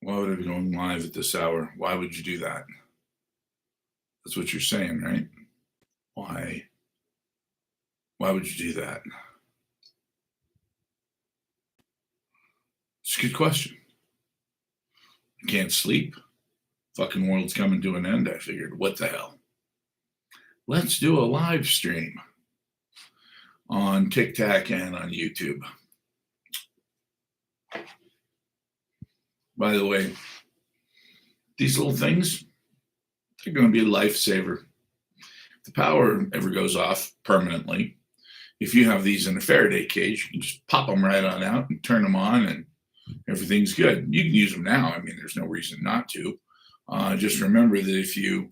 Why would I be going live at this hour? Why would you do that? That's what you're saying, right? Why? Why would you do that? It's a good question. I can't sleep. Fucking world's coming to an end. I figured, what the hell? Let's do a live stream on TikTok and on YouTube. By the way, these little things, they're going to be a lifesaver. If the power ever goes off permanently, if you have these in a Faraday cage, you can just pop them right on out and turn them on and everything's good. You can use them now. I mean, there's no reason not to. Just remember that if you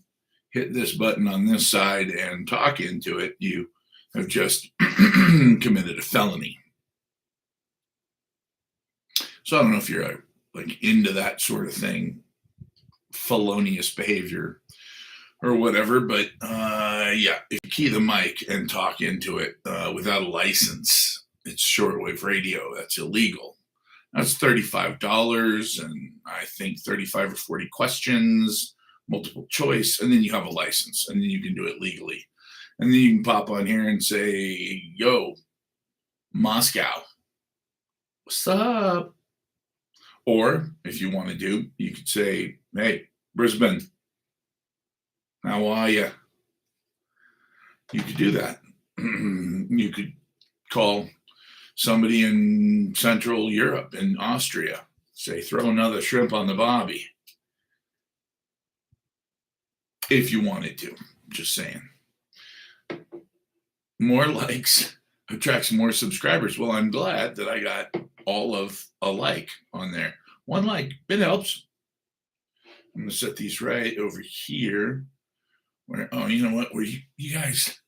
hit this button on this side and talk into it, you have just committed a felony. So I don't know if you're like into that sort of thing, felonious behavior or whatever, but yeah, if you key the mic and talk into it without a license, it's shortwave radio. That's illegal. That's $35, and I think 35 or 40 questions, multiple choice, and then you have a license, and then you can do it legally. And then you can pop on here and say, yo, Moscow, what's up? Or if you want to do, you could say, hey, Brisbane, how are you? You could do that. You could call somebody in Central Europe, in Austria, say, throw another shrimp on the barbie. If you wanted to, just saying. More likes attracts more subscribers. Well, I'm glad that I got all of a like on there. One like, it helps. I'm going to set these right over here. Where, oh, you know what? Where you guys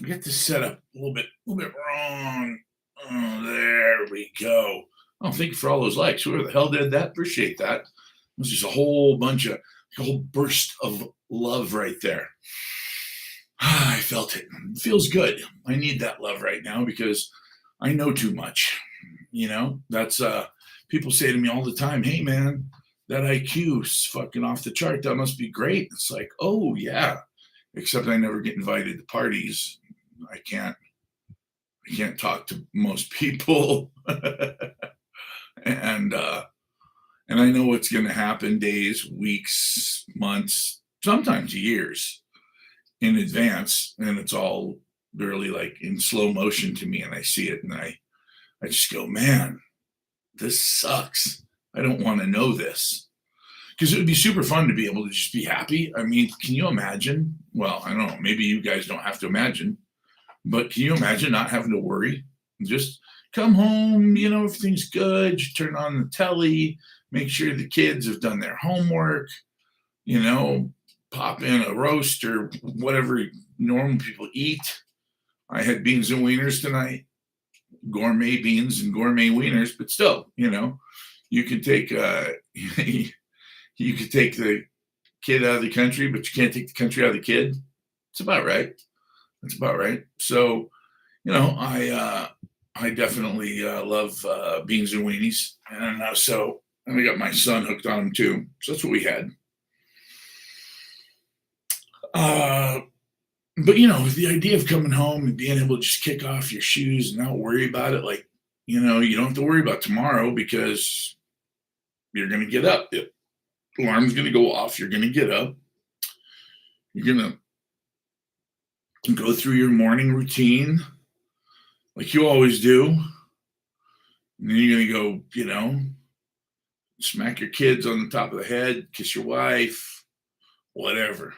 get this set up a little bit wrong. Oh, there we go. Oh, thank you for all those likes. Whoever the hell did that, appreciate that. It was just a whole burst of love right there. I felt it. It feels good. I need that love right now because I know too much. You know, that's people say to me all the time, hey man, that IQ's fucking off the chart. That must be great. It's like, oh yeah. Except I never get invited to parties. I can't talk to most people. and I know what's going to happen days, weeks, months, sometimes years in advance. And it's all really like in slow motion to me. And I see it and I just go, man, this sucks. I don't want to know this. Because it would be super fun to be able to just be happy. I mean, can you imagine? Well, I don't know. Maybe you guys don't have to imagine. But can you imagine not having to worry? Just come home, you know, everything's good. You turn on the telly, make sure the kids have done their homework, you know, pop in a roast or whatever normal people eat. I had beans and wieners tonight, gourmet beans and gourmet wieners, but still, you know, you could take you could take the kid out of the country, but you can't take the country out of the kid. It's about right. That's about right. So, you know, I definitely love beans and weenies, and I got my son hooked on them too. So that's what we had. But you know, the idea of coming home and being able to just kick off your shoes and not worry about it, like, you know, you don't have to worry about tomorrow because you're going to get up. The alarm's going to go off. You're going to get up. You're going to go through your morning routine like you always do. And then you're going to go, you know, smack your kids on the top of the head, kiss your wife, whatever.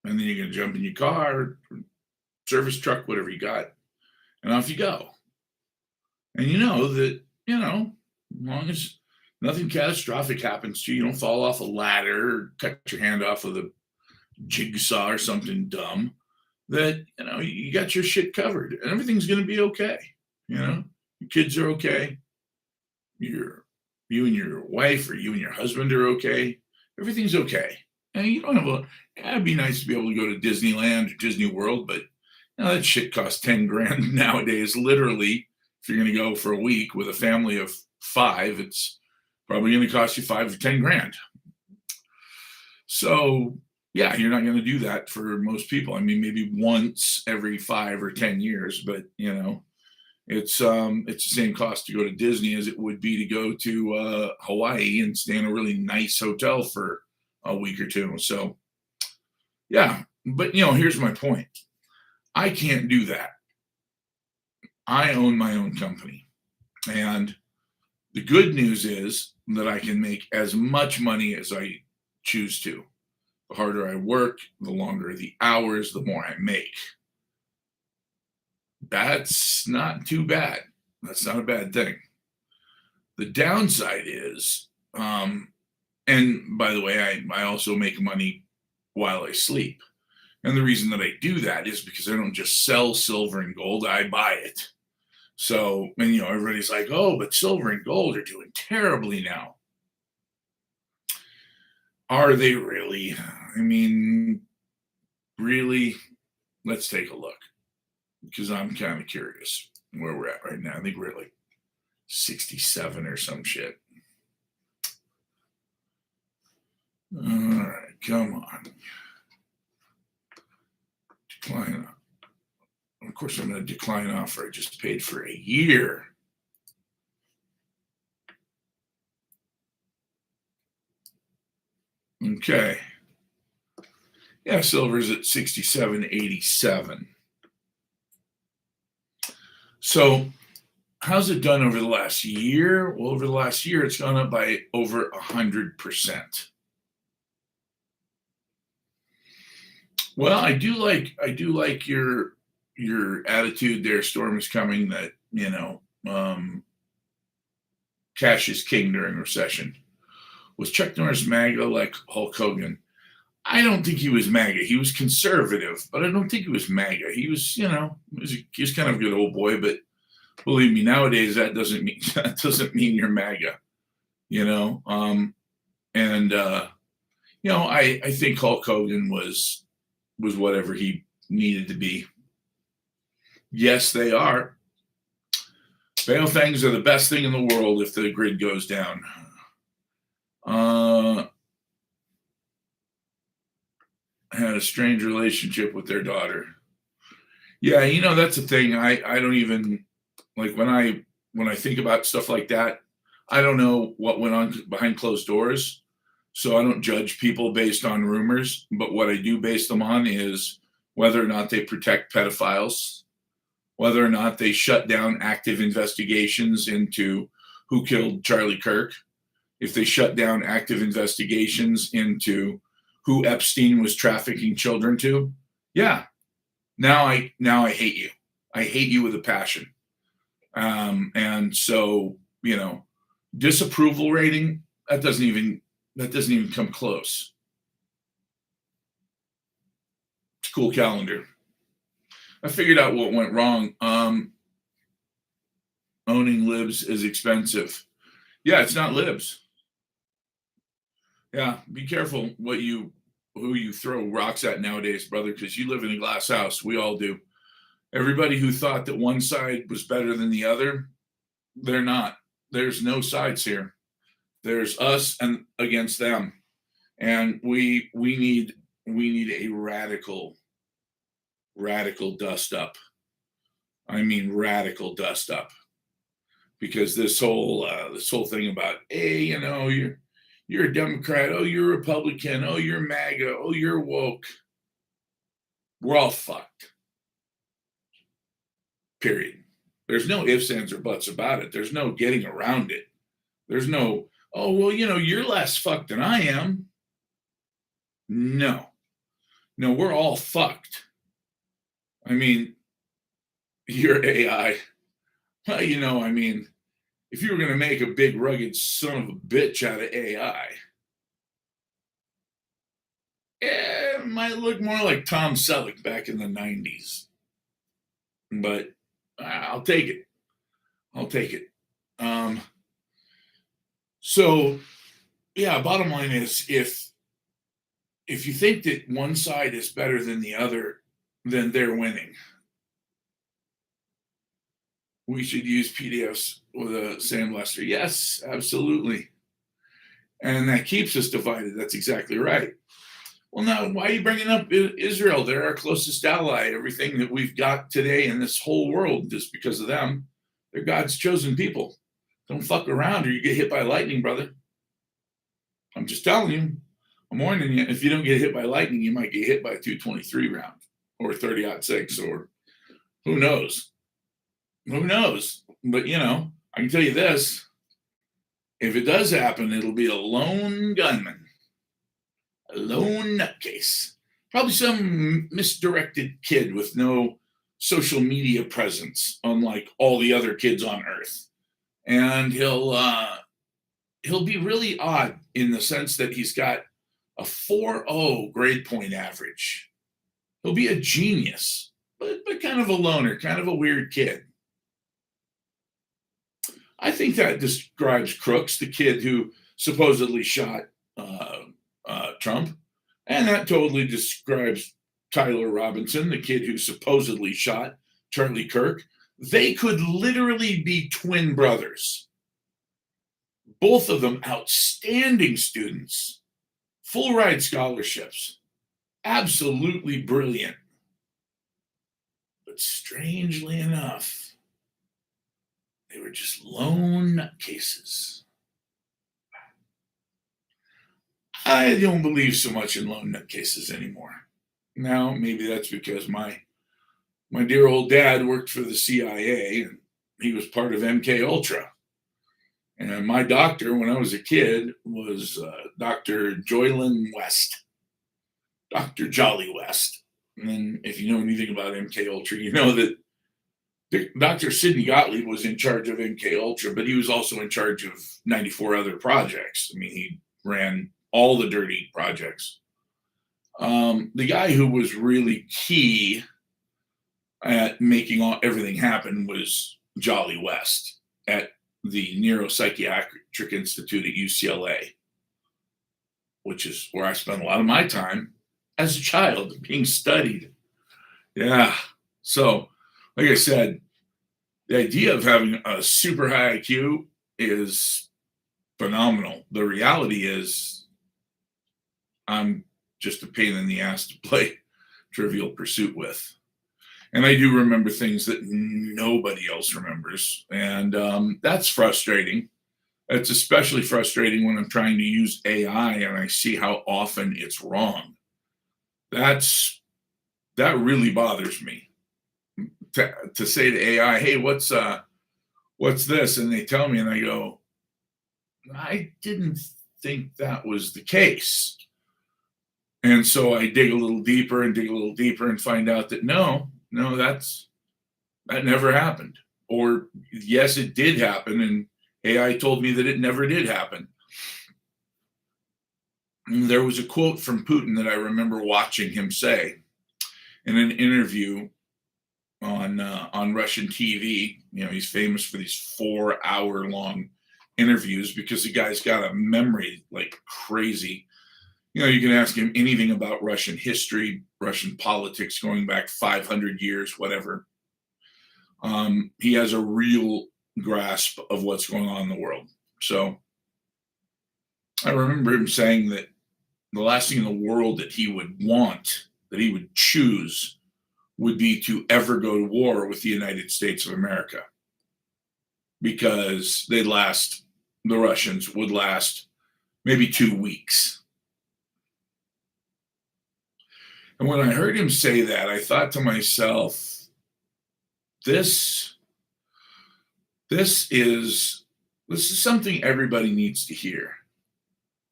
And then you're going to jump in your car, service truck, whatever you got, and off you go. And you know that, you know, as long as nothing catastrophic happens to you, you don't fall off a ladder or cut your hand off with a jigsaw or something dumb, that, you know, you got your shit covered and everything's going to be okay. You know, your kids are okay. You and your wife or you and your husband are okay. Everything's okay. And you don't have it'd be nice to be able to go to Disneyland or Disney World, but you know, that shit costs 10 grand nowadays. Literally, if you're going to go for a week with a family of 5, it's Probably going to cost you 5 to 10 grand. So yeah, you're not going to do that for most people. I mean, maybe once every 5 or 10 years, but it's the same cost to go to Disney as it would be to go to Hawaii and stay in a really nice hotel for a week or two. So yeah, but here's my point. I can't do that. I own my own company, and the good news is that I can make as much money as I choose to. The harder I work, the longer the hours, the more I make. That's not too bad. That's not a bad thing. The downside is, and by the way, I also make money while I sleep. And the reason that I do that is because I don't just sell silver and gold, I buy it. So, and everybody's like, oh, but silver and gold are doing terribly now. Are they really? I mean, really? Let's take a look, because I'm kind of curious where we're at right now. I think we're at like 67 or some shit. All right, come on. Decline. Of course, I'm going to decline offer I just paid for a year. Okay. Yeah, silver's at 67.87. So how's it done over the last year? Well, over the last year, it's gone up by over 100%. Well, I do like your attitude there. Storm is coming. That cash is king during recession. Was Chuck Norris MAGA like Hulk Hogan? I don't think he was MAGA. He was conservative, but I don't think he was MAGA. He was, he was kind of a good old boy. But believe me, nowadays that doesn't mean you're MAGA. I think Hulk Hogan was whatever he needed to be. Yes, they are. Fail things are the best thing in the world if the grid goes down. Had a strange relationship with their daughter. Yeah, that's the thing. I don't even like when I think about stuff like that. I don't know what went on behind closed doors, so I don't judge people based on rumors. But what I do base them on is whether or not they protect pedophiles, whether or not they shut down active investigations into who killed Charlie Kirk, if they shut down active investigations into who Epstein was trafficking children to. Yeah, now I hate you. I hate you with a passion. And so, disapproval rating, that doesn't even come close. It's a cool calendar. I figured out what went wrong. Owning libs is expensive. Yeah, it's not libs. Yeah, be careful who you throw rocks at nowadays, brother, because you live in a glass house. We all do. Everybody who thought that one side was better than the other, they're not. There's no sides here. There's us and against them, and we need a radical dust up. I mean, radical dust up, because this whole thing about, hey, you're a Democrat, oh, you're a Republican, oh, you're MAGA, oh, you're woke. We're all fucked. Period. There's no ifs, ands, or buts about it. There's no getting around it. There's no, oh, well, you're less fucked than I am. No, we're all fucked. I mean, your AI, well, if you were going to make a big, rugged son of a bitch out of AI, it might look more like Tom Selleck back in the 90s. But I'll take it. So, yeah, bottom line is, if you think that one side is better than the other, then they're winning. We should use PDFs with a sandblaster. Yes, absolutely. And that keeps us divided. That's exactly right. Well, now, why are you bringing up Israel? They're our closest ally. Everything that we've got today in this whole world is because of them. They're God's chosen people. Don't fuck around or you get hit by lightning, brother. I'm just telling you. I'm warning you. If you don't get hit by lightning, you might get hit by a 223 round or 30-06 or who knows? Who knows? But, I can tell you this. If it does happen, it'll be a lone gunman. A lone nutcase. Probably some misdirected kid with no social media presence, unlike all the other kids on Earth. And he'll be really odd in the sense that he's got a 4.0 grade point average. He'll be a genius, but kind of a loner, kind of a weird kid. I think that describes Crooks, the kid who supposedly shot Trump. And that totally describes Tyler Robinson, the kid who supposedly shot Charlie Kirk. They could literally be twin brothers. Both of them outstanding students, full ride scholarships, absolutely brilliant. But strangely enough, they were just lone nutcases. I don't believe so much in lone nutcases anymore. Now, maybe that's because my dear old dad worked for the CIA and he was part of MK Ultra. And my doctor, when I was a kid, was Dr. Joylin West, Dr. Jolly West. And if you know anything about MK Ultra, you know that Dr. Sidney Gottlieb was in charge of MK Ultra, but he was also in charge of 94 other projects. I mean, he ran all the dirty projects. The guy who was really key at making everything happen was Jolly West at the Neuropsychiatric Institute at UCLA, which is where I spent a lot of my time as a child being studied. Yeah. So, like I said, the idea of having a super high IQ is phenomenal. The reality is I'm just a pain in the ass to play Trivial Pursuit with. And I do remember things that nobody else remembers. And that's frustrating. It's especially frustrating when I'm trying to use AI and I see how often it's wrong. That really bothers me. To say to AI, hey, what's this? And they tell me and I go, I didn't think that was the case. And so I dig a little deeper and find out that no, that never happened. Or yes, it did happen. And AI told me that it never did happen. And there was a quote from Putin that I remember watching him say in an interview on Russian TV. He's famous for these 4-hour-long interviews because the guy's got a memory like crazy. You can ask him anything about Russian history, Russian politics going back 500 years, whatever. He has a real grasp of what's going on in the world. So I remember him saying that the last thing in the world that he would want, that he would choose, would be to ever go to war with the United States of America. Because the Russians would last maybe 2 weeks. And when I heard him say that, I thought to myself, this is something everybody needs to hear.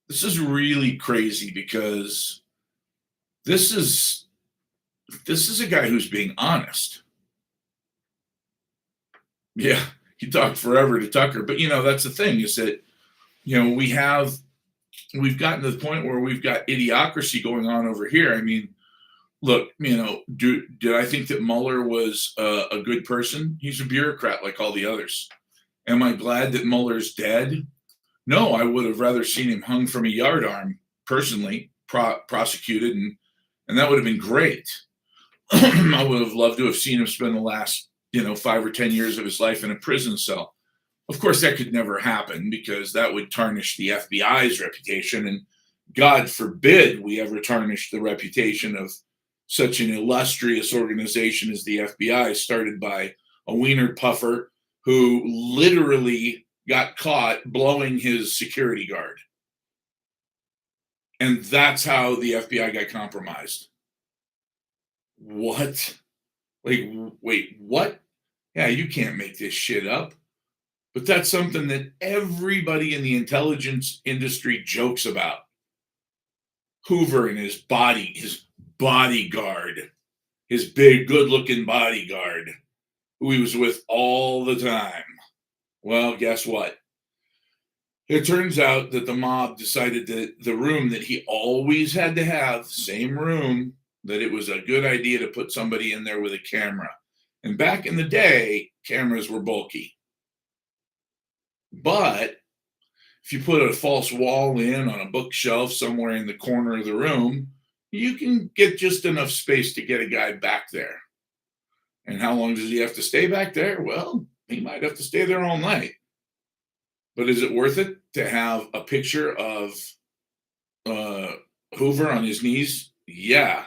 This is really crazy because this is a guy who's being honest. Yeah, he talked forever to Tucker, but that's the thing is that we've gotten to the point where we've got idiocracy going on over here. I mean, look, did I think that Mueller was a good person? He's a bureaucrat like all the others. Am I glad that Mueller's dead? No, I would have rather seen him hung from a yardarm, personally, prosecuted, and that would have been great. I would have loved to have seen him spend the last, 5 or 10 years of his life in a prison cell. Of course, that could never happen because that would tarnish the FBI's reputation. And God forbid we ever tarnish the reputation of such an illustrious organization as the FBI, started by a wiener puffer who literally got caught blowing his security guard. And that's how the FBI got compromised. What? Like, wait, what? Yeah, you can't make this shit up. But that's something that everybody in the intelligence industry jokes about. Hoover and his bodyguard, his big, good looking bodyguard, who he was with all the time. Well, guess what? It turns out that the mob decided that the room that he always had to have, same room, that it was a good idea to put somebody in there with a camera. And back in the day, cameras were bulky. But if you put a false wall in on a bookshelf somewhere in the corner of the room, you can get just enough space to get a guy back there. And how long does he have to stay back there? Well, he might have to stay there all night. But is it worth it to have a picture of Hoover on his knees? Yeah.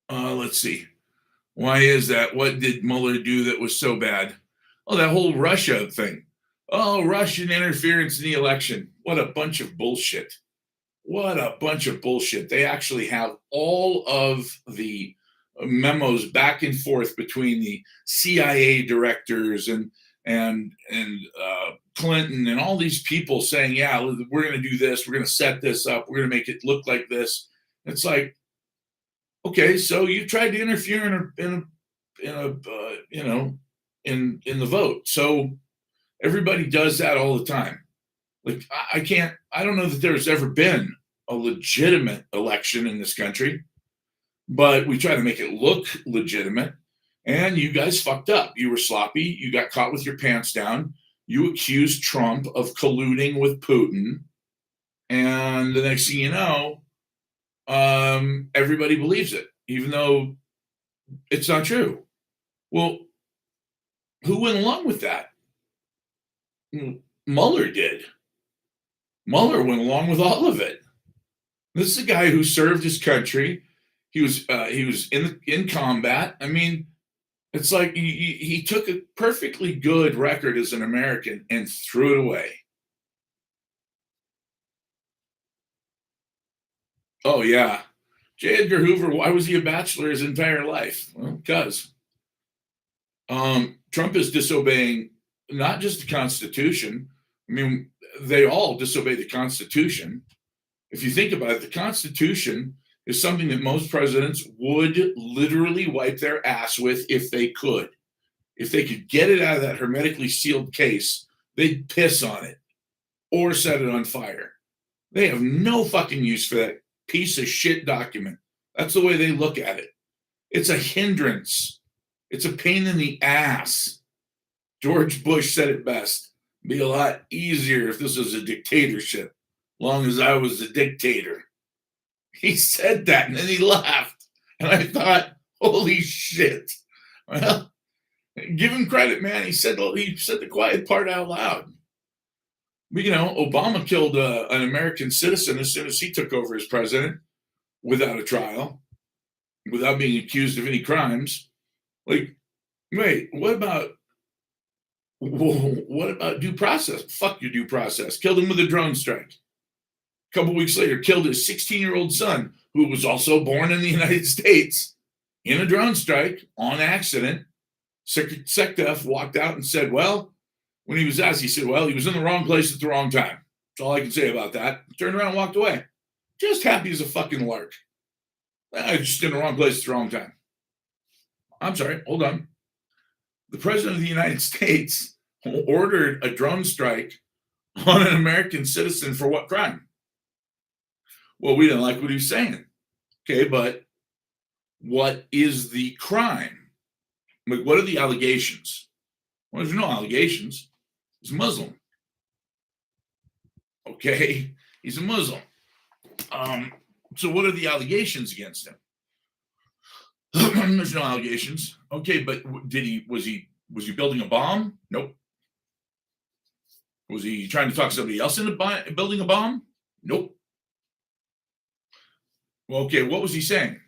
Let's see. Why is that? What did Mueller do that was so bad? Oh, that whole Russia thing. Oh, Russian interference in the election. What a bunch of bullshit. What a bunch of bullshit. They actually have all of the memos back and forth between the CIA directors and Clinton and all these people saying, yeah, we're going to do this. We're going to set this up. We're going to make it look like this. It's like, okay, so you tried to interfere in the vote. So everybody does that all the time. Like, I don't know that there's ever been a legitimate election in this country, but we try to make it look legitimate. And you guys fucked up. You were sloppy. You got caught with your pants down. You accused Trump of colluding with Putin. And the next thing you know, everybody believes it, even though it's not true. Well, who went along with that? Mueller did. Mueller went along with all of it. This is a guy who served his country. He was in combat. I mean, it's like he took a perfectly good record as an American and threw it away. Oh, yeah. J. Edgar Hoover, why was he a bachelor his entire life? Well, because Trump is disobeying not just the Constitution. I mean, they all disobey the Constitution. If you think about it, the Constitution is something that most presidents would literally wipe their ass with if they could. If they could get it out of that hermetically sealed case, they'd piss on it or set it on fire. They have no fucking use for that piece of shit document. That's the way they look at it. It's a hindrance. It's a pain in the ass. George Bush said it best. It'd be a lot easier if this was a dictatorship, long as I was the dictator. He said that and then he laughed. And I thought, holy shit. Well, give him credit, man. He said the quiet part out loud. But, Obama killed an American citizen as soon as he took over as president without a trial, without being accused of any crimes. Like, wait, what about due process? Fuck your due process. Killed him with a drone strike. A couple weeks later, killed his 16-year-old son, who was also born in the United States, in a drone strike on accident. SecDef walked out and said, well, when he was asked, he said, well, he was in the wrong place at the wrong time. That's all I can say about that. Turned around and walked away. Just happy as a fucking lark. I just in the wrong place at the wrong time. I'm sorry, hold on. The president of the United States ordered a drone strike on an American citizen for what crime? Well, we didn't like what he was saying. Okay, but what is the crime? Like, what are the allegations? Well, there's no allegations. He's Muslim. Okay, he's a Muslim. So what are the allegations against him? There's no allegations. Okay, but was he Was he building a bomb? Nope. Was he trying to talk somebody else into building a bomb? Nope. Well, okay, what was he saying?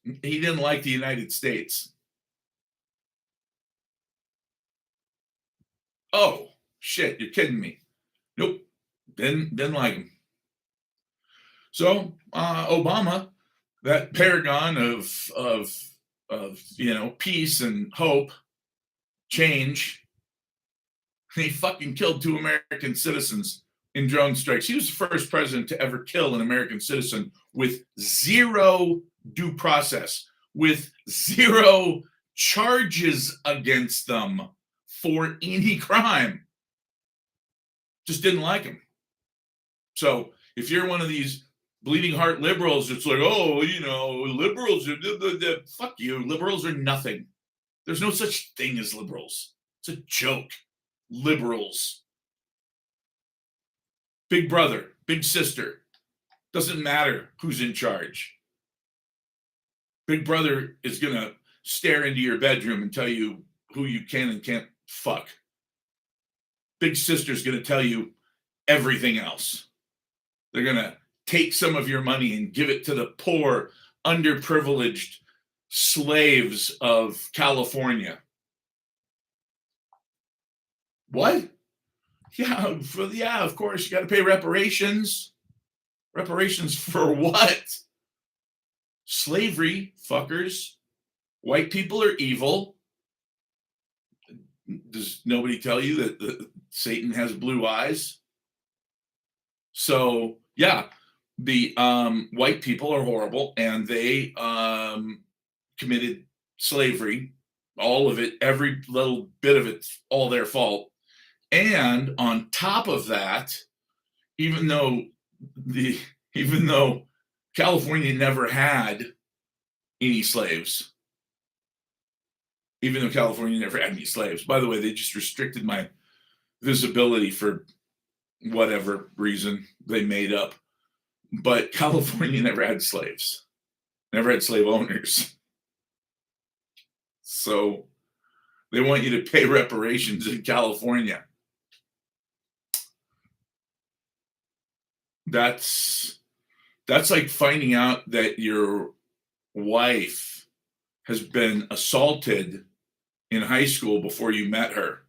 He didn't like the United States. Oh, shit, you're kidding me. Nope. Didn't like him. So Obama, that paragon of peace and hope, change, he fucking killed 2 American citizens in drone strikes. He was the first president to ever kill an American citizen with zero due process, with zero charges against them for any crime. Just didn't like him. So if you're one of these bleeding heart liberals, it's like, oh, liberals are fuck you. Liberals are nothing. There's no such thing as liberals. It's a joke. Liberals. Big brother, big sister. Doesn't matter who's in charge. Big brother is going to stare into your bedroom and tell you who you can and can't fuck. Big sister's going to tell you everything else. They're going to take some of your money and give it to the poor, underprivileged slaves of California. What? Yeah, of course, you got to pay reparations. Reparations for what? Slavery, fuckers. White people are evil. Does nobody tell you that Satan has blue eyes? So, yeah, the white people are horrible, and they committed slavery. All of it, every little bit of it's all their fault. And on top of that, even though California never had any slaves, by the way, they just restricted my visibility for whatever reason they made up. But California never had slaves, never had slave owners. So they want you to pay reparations in California. That's like finding out that your wife has been assaulted in high school before you met her,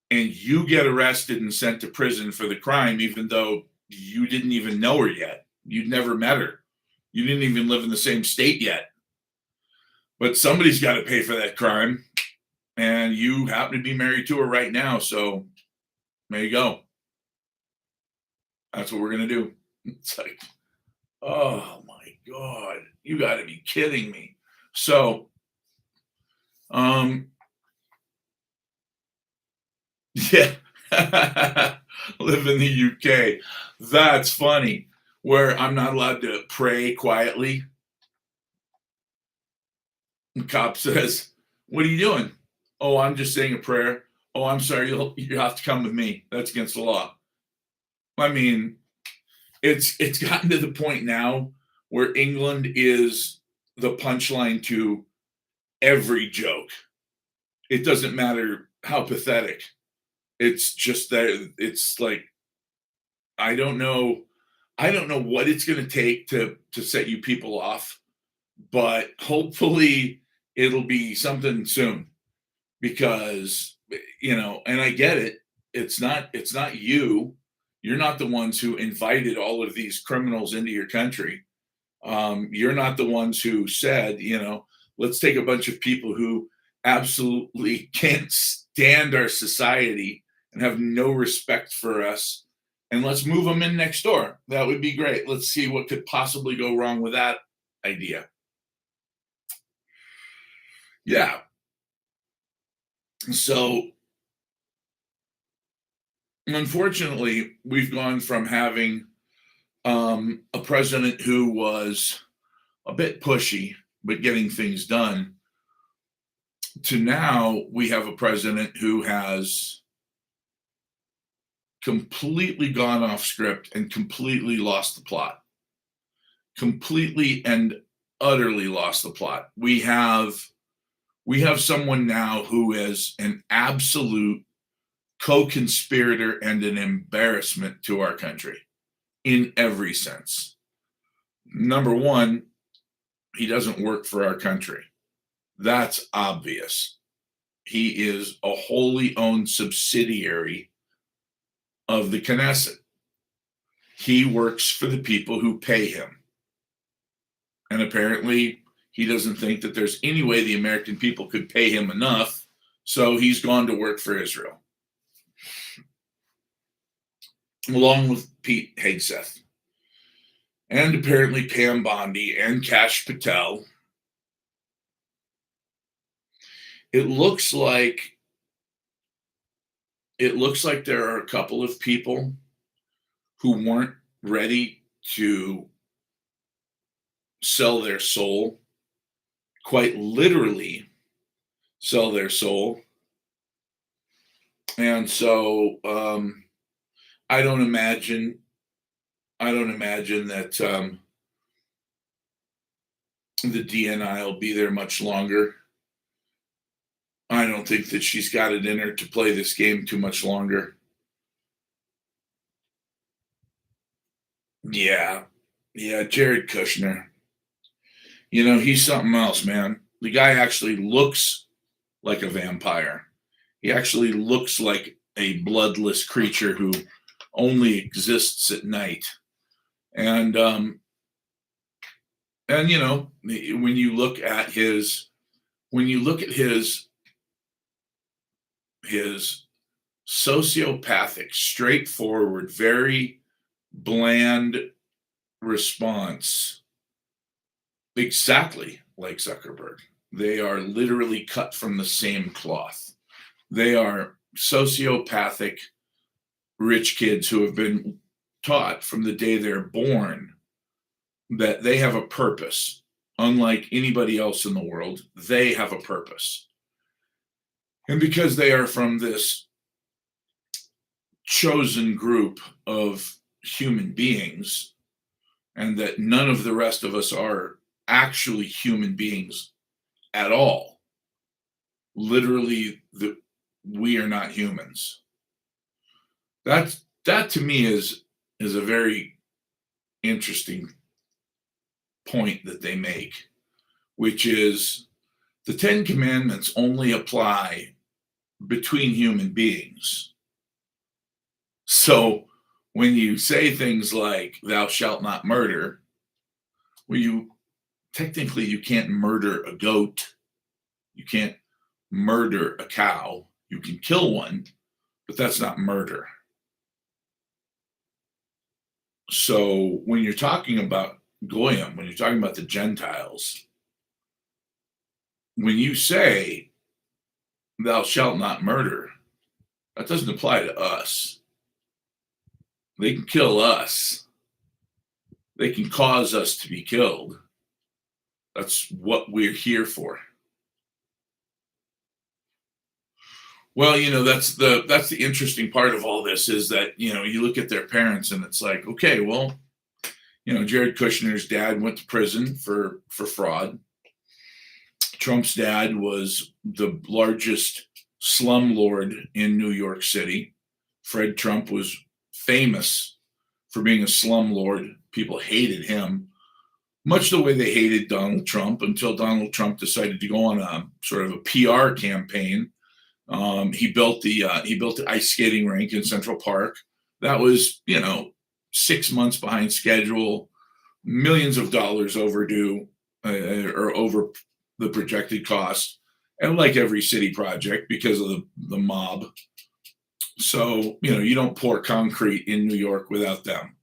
and you get arrested and sent to prison for the crime, even though you didn't even know her yet. You'd never met her. You didn't even live in the same state yet. But somebody's got to pay for that crime, and you happen to be married to her right now, so there you go. That's what we're going to do. It's like, oh my God, you got to be kidding me. So, yeah, live in the UK. That's funny. Where I'm not allowed to pray quietly. The cop says, "What are you doing?" "Oh, I'm just saying a prayer." "Oh, I'm sorry. You have to come with me. That's against the law." I mean, it's gotten to the point now where England is the punchline to every joke. It doesn't matter how pathetic. It's just that it's like, I don't know what it's going to take to set you people off, but hopefully it'll be something soon, because and I get it. It's not you. You're not the ones who invited all of these criminals into your country. You're not the ones who said, let's take a bunch of people who absolutely can't stand our society and have no respect for us, and let's move them in next door. That would be great. Let's see what could possibly go wrong with that idea. Yeah. So, unfortunately, we've gone from having a president who was a bit pushy, but getting things done, to now we have a president who has completely gone off script and completely lost the plot. Completely and utterly lost the plot. We have We have someone now who is an absolute co-conspirator and an embarrassment to our country in every sense. Number one, he doesn't work for our country. That's obvious. He is a wholly owned subsidiary of the Knesset. He works for the people who pay him. And apparently, he doesn't think that there's any way the American people could pay him enough. So he's gone to work for Israel, along with Pete Hegseth. And apparently Pam Bondi and Kash Patel. It looks like there are a couple of people who weren't ready to sell their soul, quite literally sell their soul. And so I don't imagine that the DNI will be there much longer. I don't think that she's got it in her to play this game too much longer. Yeah, Jared Kushner. He's something else, man. The guy actually looks like a vampire. He actually looks like a bloodless creature who only exists at night. And when you look at his sociopathic, straightforward, very bland response, exactly like Zuckerberg. They are literally cut from the same cloth. They are sociopathic rich kids who have been taught from the day they're born that they have a purpose. Unlike anybody else in the world, they have a purpose. And because they are from this chosen group of human beings, and that none of the rest of us are actually human beings at all, literally, we are not humans. That to me is a very interesting point that they make, which is the Ten Commandments only apply between human beings. So when you say things like "thou shalt not murder," well, you can't murder a goat, you can't murder a cow. You can kill one, but that's not murder. So when you're talking about Goyim, when you're talking about the Gentiles, when you say "thou shalt not murder," that doesn't apply to us. They can kill us. They can cause us to be killed. That's what we're here for. Well, that's the interesting part of all this is that, you look at their parents and it's like, okay, well, Jared Kushner's dad went to prison for fraud. Trump's dad was the largest slumlord in New York City. Fred Trump was famous for being a slumlord. People hated him, much the way they hated Donald Trump, until Donald Trump decided to go on a sort of a PR campaign. He built the ice skating rink in Central Park. That was, 6 months behind schedule, millions of dollars overdue, or over the projected cost, and like every city project, because of the mob. So, you don't pour concrete in New York without them.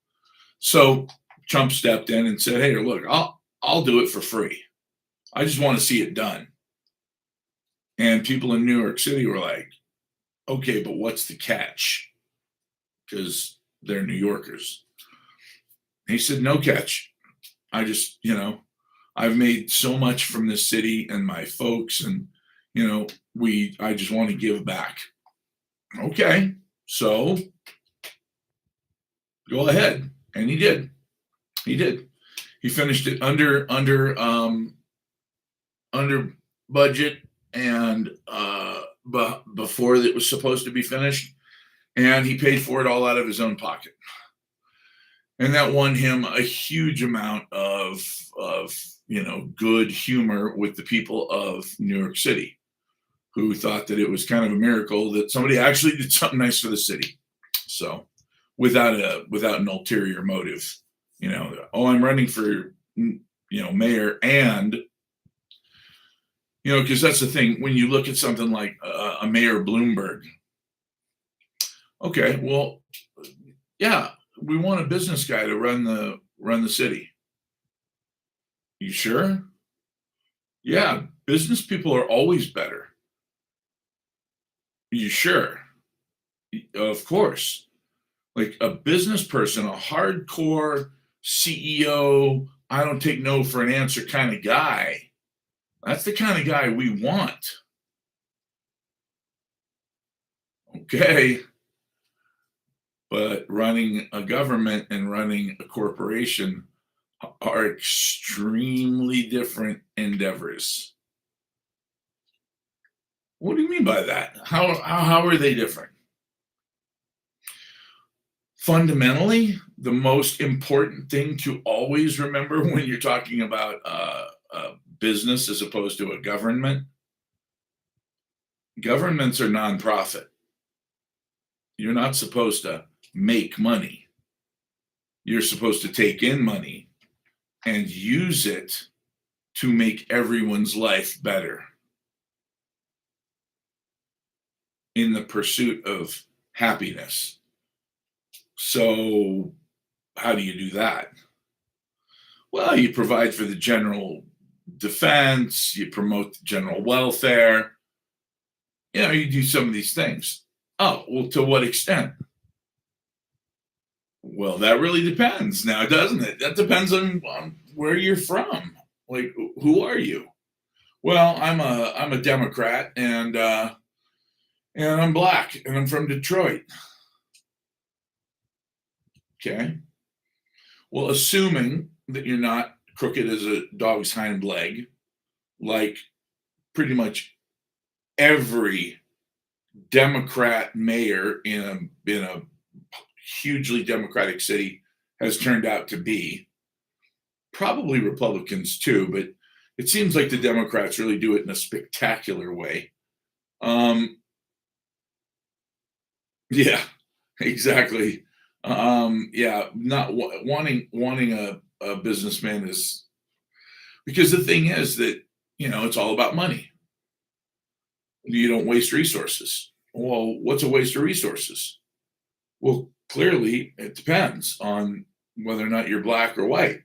So Trump stepped in and said, "Hey, look, I'll do it for free. I just want to see it done." And people in New York City were like, "Okay, but what's the catch?" Because they're New Yorkers. He said, "No catch. I just, I've made so much from this city and my folks, and, I just want to give back." Okay, so go ahead. And he did. He finished it under budget and but before it was supposed to be finished, and he paid for it all out of his own pocket, and that won him a huge amount of good humor with the people of New York City, who thought that it was kind of a miracle that somebody actually did something nice for the city. So without an ulterior motive, oh, I'm running for mayor, and because that's the thing when you look at something like a Mayor Bloomberg. Okay, well, yeah, we want a business guy to run the city. You sure? Yeah, business people are always better. You sure? Of course. Like a business person, a hardcore CEO, I don't take no for an answer kind of guy. That's the kind of guy we want. Okay. But running a government and running a corporation are extremely different endeavors. What do you mean by that? How are they different? Fundamentally, the most important thing to always remember when you're talking about a business as opposed to a government, governments are nonprofit. You're not supposed to make money. You're supposed to take in money and use it to make everyone's life better in the pursuit of happiness. So, how do you do that? Well, you provide for the general defense, you promote the general welfare, you do some of these things. Oh, well, to what extent? Well, that really depends now, doesn't it? That depends on where you're from. Like, who are you? Well, I'm a Democrat, and I'm black, and I'm from Detroit. Okay. Well, assuming that you're not crooked as a dog's hind leg, like pretty much every Democrat mayor in a hugely Democratic city has turned out to be, probably Republicans too, but it seems like the Democrats really do it in a spectacular way. Yeah, exactly. Yeah, not wanting a businessman is because the thing is that it's all about money. You don't waste resources. Well, what's a waste of resources? Well, clearly it depends on whether or not you're black or white.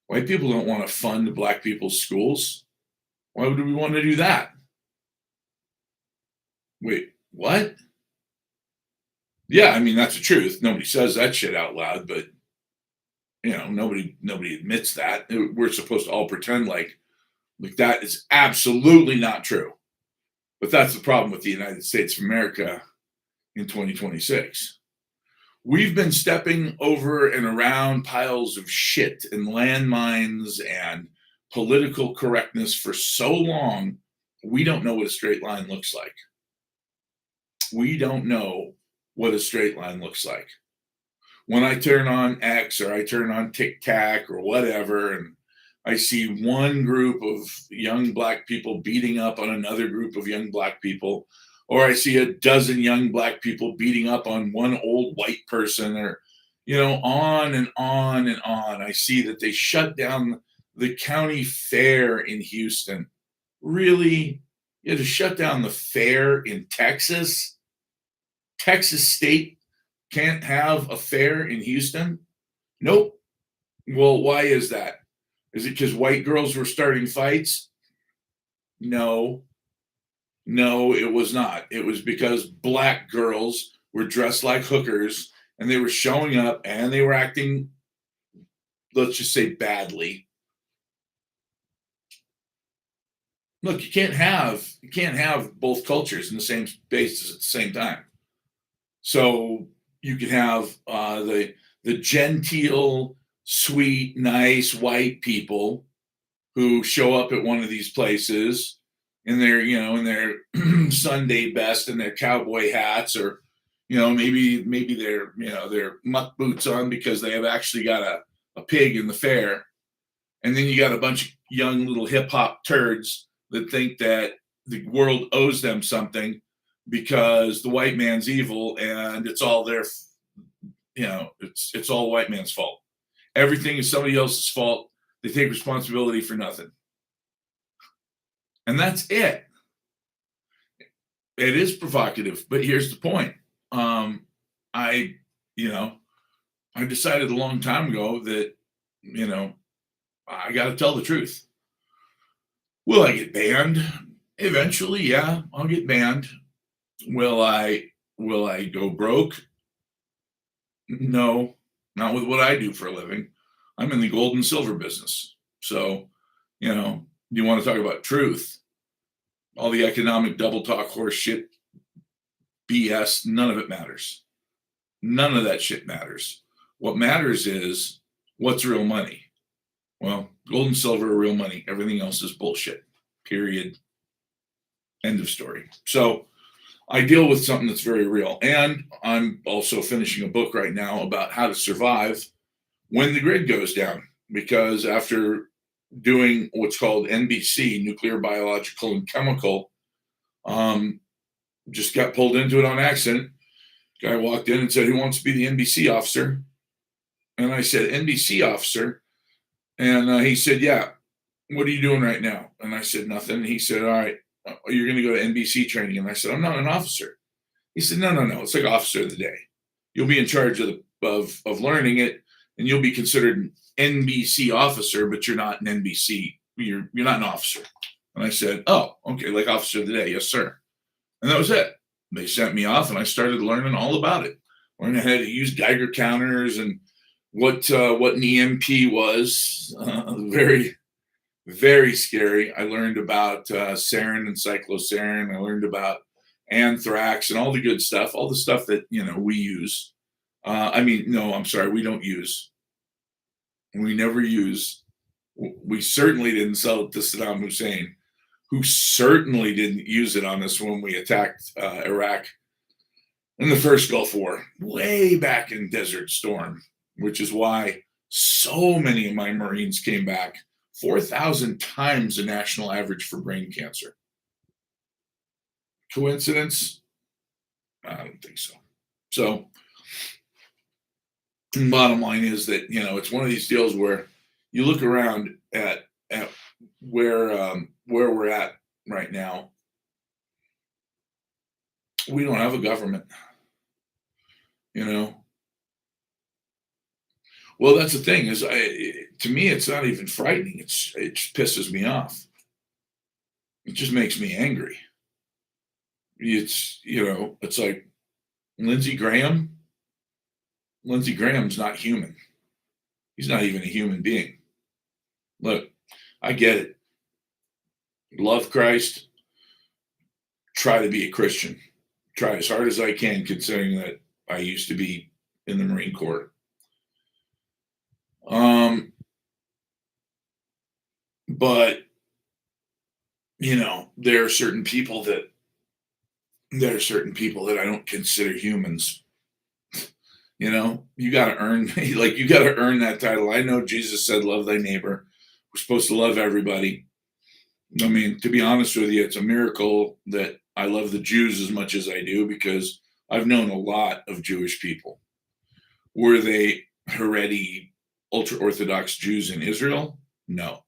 White people don't want to fund black people's schools. Why would we want to do that? Wait, what? Yeah, I mean that's the truth. Nobody says that shit out loud, but nobody admits that. We're supposed to all pretend like that is absolutely not true. But that's the problem with the United States of America in 2026. We've been stepping over and around piles of shit and landmines and political correctness for so long, we don't know what a straight line looks like. We don't know what a straight line looks like. When I turn on X or I turn on TikTok or whatever, and I see one group of young black people beating up on another group of young black people, or I see a dozen young black people beating up on one old white person, or, on and on and on. I see that they shut down the county fair in Houston. Really? You had to shut down the fair in Texas? Texas State can't have a fair in Houston? Nope. Well, why is that? Is it because white girls were starting fights? No. No, it was not. It was because black girls were dressed like hookers and they were showing up and they were acting, let's just say, badly. Look, you can't have both cultures in the same spaces at the same time. So you can have the genteel, sweet, nice white people who show up at one of these places in their Sunday best and their cowboy hats, or maybe their muck boots on because they have actually got a pig in the fair. And then you got a bunch of young little hip hop turds that think that the world owes them something because the white man's evil and it's all it's all white man's fault. Everything is somebody else's fault. They take responsibility for nothing. And that's it. It is provocative, but here's the point. I, you know, I decided a long time ago that, I got to tell the truth. Will I get banned? Eventually, yeah, I'll get banned. Will I go broke? No, not with what I do for a living. I'm in the gold and silver business. So, you want to talk about truth? All the economic double talk horse shit, BS, none of it matters. None of that shit matters. What matters is what's real money. Well, gold and silver are real money. Everything else is bullshit. Period. End of story. So I deal with something that's very real. And I'm also finishing a book right now about how to survive when the grid goes down. Because after doing what's called NBC, nuclear, biological, and chemical, just got pulled into it on accident. Guy walked in and said, "Who wants to be the NBC officer?" And I said, "NBC officer." And he said, "Yeah, what are you doing right now?" And I said, "Nothing." And he said, "All right, you're going to go to NBC training." And I said, "I'm not an officer." He said, No. It's like officer of the day. You'll be in charge of learning it, and you'll be considered an NBC officer, but you're not an NBC. You're not an officer." And I said, "Oh, okay, like officer of the day, yes, sir." And that was it. They sent me off, and I started learning all about it. Learning how to use Geiger counters and what an EMP was. Very, very scary. I learned about sarin and cyclosarin. I learned about anthrax and all the good stuff, all the stuff that we use. No, I'm sorry, we don't use. We never use. We certainly didn't sell it to Saddam Hussein, who certainly didn't use it on us when we attacked Iraq in the first Gulf War, way back in Desert Storm, which is why so many of my Marines came back, 4,000 times the national average for brain cancer. Coincidence? I don't think so. So, bottom line is that it's one of these deals where you look around at where we're at right now. We don't have a government. Well, that's the thing is, to me, it's not even frightening. It just pisses me off. It just makes me angry. It's like Lindsey Graham. Lindsey Graham's not human. He's not even a human being. Look, I get it. Love Christ. Try to be a Christian. Try as hard as I can, considering that I used to be in the Marine Corps. But there are certain people that I don't consider humans. You got to earn that title. I know Jesus said, "Love thy neighbor." We're supposed to love everybody. I mean, to be honest with you, it's a miracle that I love the Jews as much as I do, because I've known a lot of Jewish people. Were they Haredi, ultra-Orthodox Jews in Israel? No.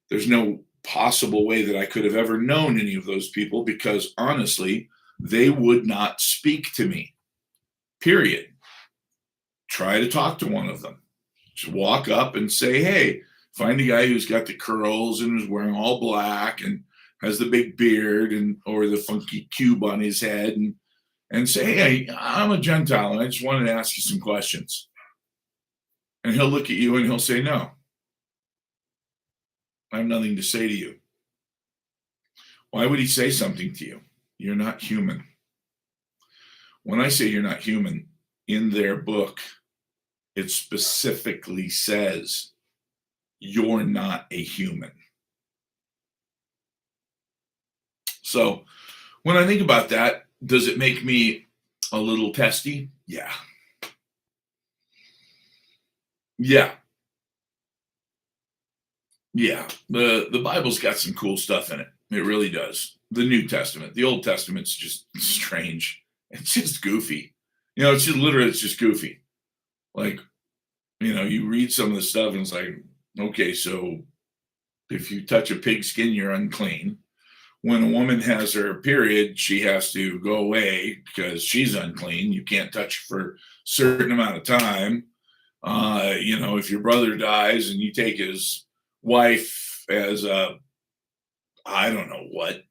There's no possible way that I could have ever known any of those people, because honestly, they would not speak to me. Period. Try to talk to one of them. Just walk up and say, "Hey," find a guy who's got the curls and is wearing all black and has the big beard or the funky cube on his head, and say, "Hey, I'm a Gentile and I just wanted to ask you some questions." And he'll look at you and he'll say, "No, I have nothing to say to you." Why would he say something to you? You're not human. When I say you're not human, in their book, it specifically says you're not a human. So when I think about that, does it make me a little testy? Yeah. Yeah. Yeah. The Bible's got some cool stuff in it. It really does. The New Testament. The Old Testament's just strange. It's just goofy. It's just literally it's just goofy. Like, you read some of the stuff and it's like, okay, so if you touch a pig skin, you're unclean. When a woman has her period, she has to go away because she's unclean. You can't touch her for a certain amount of time. If your brother dies and you take his wife as a, I don't know what,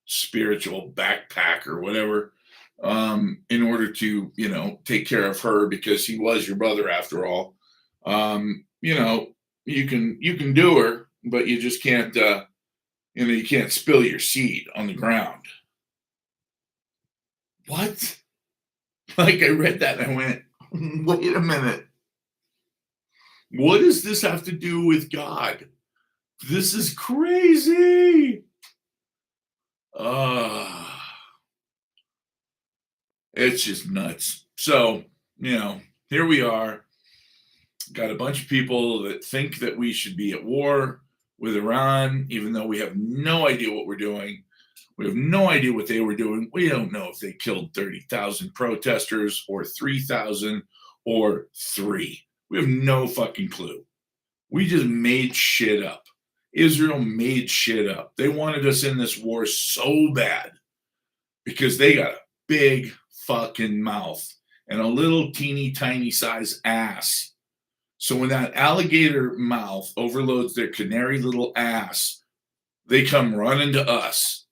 spiritual backpack or whatever, in order to, take care of her because he was your brother after all. You can do her, but you just can't, you can't spill your seed on the ground. What? Like I read that and I went, wait a minute. What does this have to do with God? This is crazy. Uh, it's just nuts. So, here we are. Got a bunch of people that think that we should be at war with Iran, even though we have no idea what we're doing. We have no idea what they were doing. We don't know if they killed 30,000 protesters or 3,000 or 3. We have no fucking clue. We just made shit up. Israel made shit up. They wanted us in this war so bad because they got a big fucking mouth and a little teeny tiny size ass. So when that alligator mouth overloads their canary little ass, they come running to us,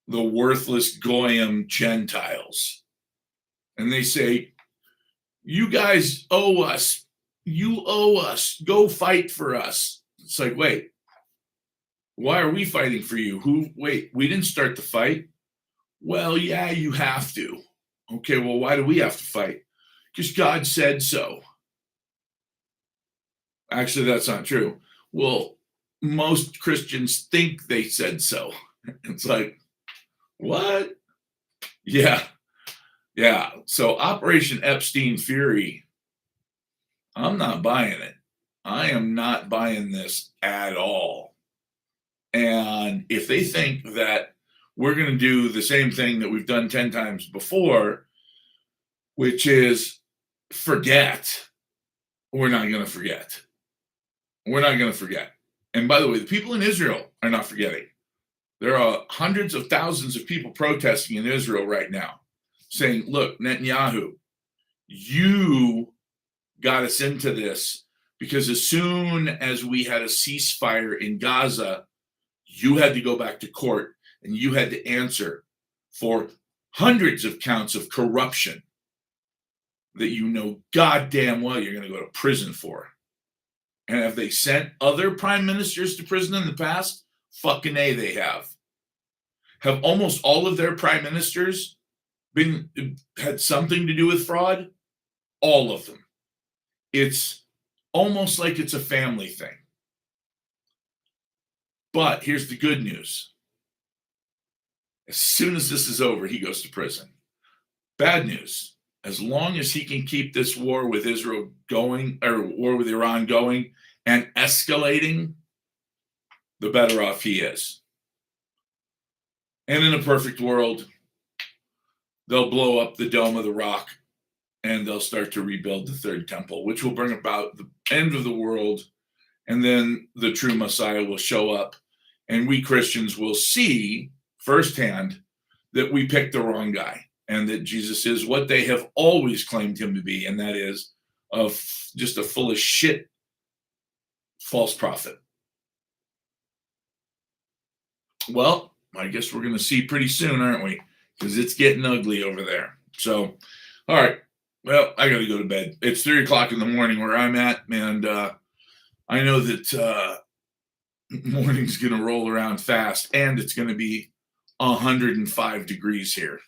the worthless Goyim Gentiles. And they say, you guys owe us. You owe us. Go fight for us. It's like, wait, why are we fighting for you? Wait, we didn't start the fight. Well, yeah, you have to. Okay, well, why do we have to fight? Because God said so. Actually, that's not true. Well, most Christians think they said so. It's like, what? Yeah. Yeah. So Operation Epstein Fury, I'm not buying it. I am not buying this at all. And if they think that we're going to do the same thing that we've done 10 times before, which is forget, we're not going to forget. We're not going to forget. And by the way, the people in Israel are not forgetting. There are hundreds of thousands of people protesting in Israel right now saying, look, Netanyahu, you got us into this because as soon as we had a ceasefire in Gaza, you had to go back to court and you had to answer for hundreds of counts of corruption that you know goddamn well you're going to go to prison for. And have they sent other prime ministers to prison in the past? Fucking A, they have. Have almost all of their prime ministers had something to do with fraud? All of them. It's almost like it's a family thing. But here's the good news. As soon as this is over, he goes to prison. Bad news. As long as he can keep this war with Israel going, or war with Iran going and escalating, the better off he is. And in a perfect world, they'll blow up the Dome of the Rock and they'll start to rebuild the third temple, which will bring about the end of the world. And then the true Messiah will show up and we Christians will see firsthand that we picked the wrong guy and that Jesus is what they have always claimed him to be. And that is just a full of shit false prophet. Well, I guess we're going to see pretty soon, aren't we? Because it's getting ugly over there. So, all right. Well, I got to go to bed. It's 3 o'clock in the morning where I'm at. And I know that morning's going to roll around fast. And it's going to be 105 degrees here.